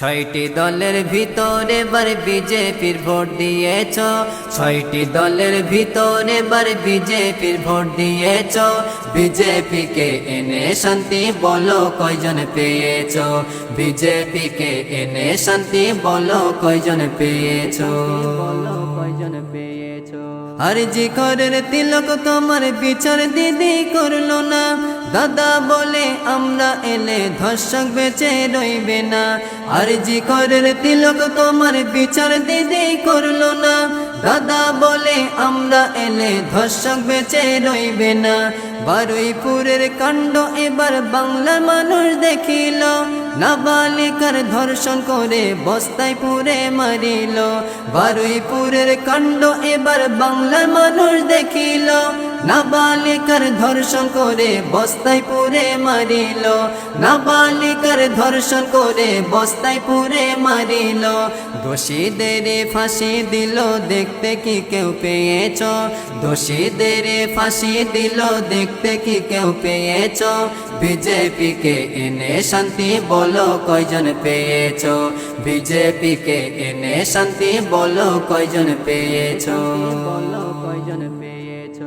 ছয়টি দলের ভিতরে বার বিজেপির ভোট দিয়েছ, ছয়টি দলের ভিতরে বার বিজেপির ভোট দিয়েছ। বিজেপিকে এনে শান্তি বলো কয়জন পেয়েছ, বিজেপিকে এনে শান্তি বলো কয়জন পেয়েছ, বলো কয়জন পেয়েছ। আর জি করের তিলক তোমার বিচার দিদি করলো না, দাদা বলে আমরা এলে ধর্ষক বেঁচে রইবে না। আর জি করের তিলক তোমার বিচার দিদি করলো না, দাদা বলে আমরা এলে ধর্ষক বেঁচে রইবে না। বারুইপুরের কাণ্ড এবার বাংলার মানুষ দেখিল, নাবালিকার ধর্ষণ করে বস্তায় পুরে মারিল। বারুইপুরের কাণ্ড এবার বাংলার মানুষ দেখিল, নাবালিকার ধর্ষণ করে বস্তায় পুরে মারিল, নাবালিকার ধর্ষণ করে বস্তায় পুরে মারিল। দোষীদের ফাঁসি দিল, দেখতে কি কেউ পেয়েছ, দোষীদের ফাঁসি দিল, দেখতে কি কেউ পেয়েছ। বিজেপিকে এনে শান্তি বলো কয়জন পেয়েছ, বিজেপিকে এনে শান্তি বলো কয়জন পেয়েছ, বলো কয়জন পেয়েছ।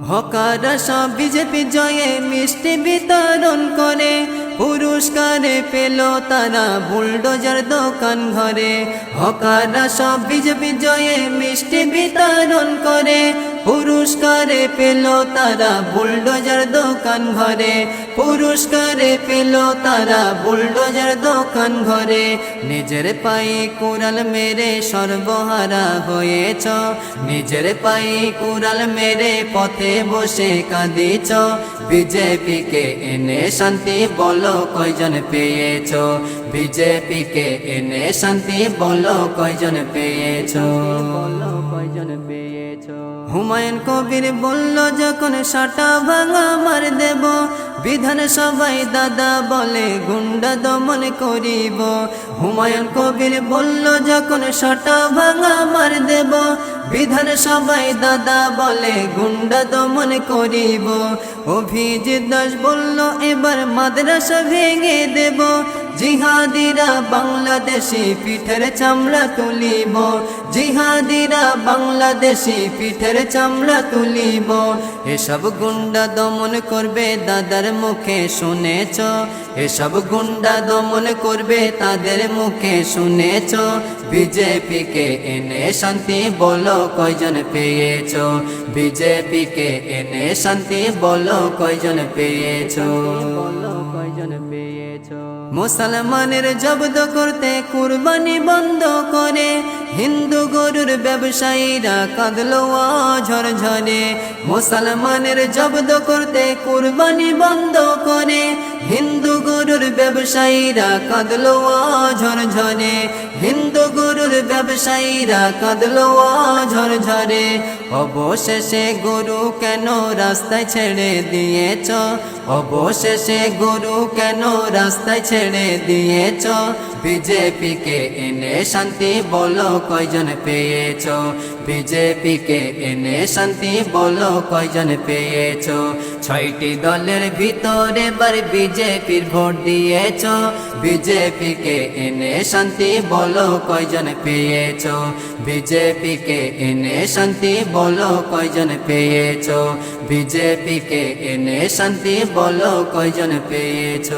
হকাররা সব বিজেপি জয়ে মিষ্টি বিতরণ করে, পুরস্কারে পেল তারা বুলডোজার দোকান ঘরে। হকাররা সব বিজেপি জয়ে মিষ্টি বিতরণ করে, পুরস্কারে পেল তারা বুলডোজার দোকান ঘরে, পুরস্কারে পেল তারা বুলডোজার দোকান ঘরে। নিজের পায়ে কুড়াল মেরে সর্বহারা হয়েছ, নিজের পায়ে কুড়াল মেরে পথে বসে কাঁদিছ। বিজেপিকে এনে শান্তি বলো কয়জন পেয়েছ, বিজেপিকে এনে শান্তি বলো কয়জন পেয়েছ, বলো কয়জন পেয়েছ। হুমায়ুন কবির বলল যখন সাটা ভাঙা মার দেব, বিধানসভায় দাদা বলে গুন্ডা দমন করিব। হুমায়ুন কবির বলল যখন সাটা ভাঙা মার দেব, বিধানসভায় দাদা বলে গুন্ডা দমন করিব। অভিজিৎ দাস বলল এবার মাদ্রাসা ভেঙে দেব, জিহাদিরা বাংলাদেশি পিঠের চামড়া তুলিব, জিহাদিরা বাংলাদেশি পিঠের চামড়া তুলিব। এসব গুন্ডা দমন করবে দাদার মুখে শুনেছ, এসব গুন্ডা দমন করবে তাদের মুখে শুনেছ। বিজেপিকে এনে শান্তি বলো কয়জন পেয়েছ, বিজেপিকে এনে শান্তি বলো কয়জন পেয়েছ, বলো কয়জন পেয়েছ। মুসলমানের জব্দ করতে কুরবানি বন্ধ করে, হিন্দু গরুর ব্যবসায়ীরা কাঁদলো ঝরঝরে। মুসলমানের জব্দ করতে কুরবানি বন্ধ করে, হিন্দু গরুর ব্যবসায়ীরা কাঁদলো ঝরঝরে, হিন্দু গরুর ব্যবসায়ীরা কাঁদলো ঝরঝরে। অবশেষে গরু কেন রাস্তায় ছেড়ে দিয়েছ, অবশেষে গরু কেন রাস্তায় ছেড়ে দিয়েছ। বিজেপিকে এনে শান্তি বলো কয়জন পেয়েছ, বিজেপিকে এনে শান্তি বলো কয়জন পেয়েছ। ছয়টি দলের ভিতরে বার বিজেপির ভোট দিয়েছ, বিজেপিকে এনে শান্তি বলো কয়জন পেয়েছ, বিজেপিকে এনে শান্তি বলো কয়জন পেয়েছ, বিজেপিকে এনে শান্তি বলো কয়জন পেয়েছ।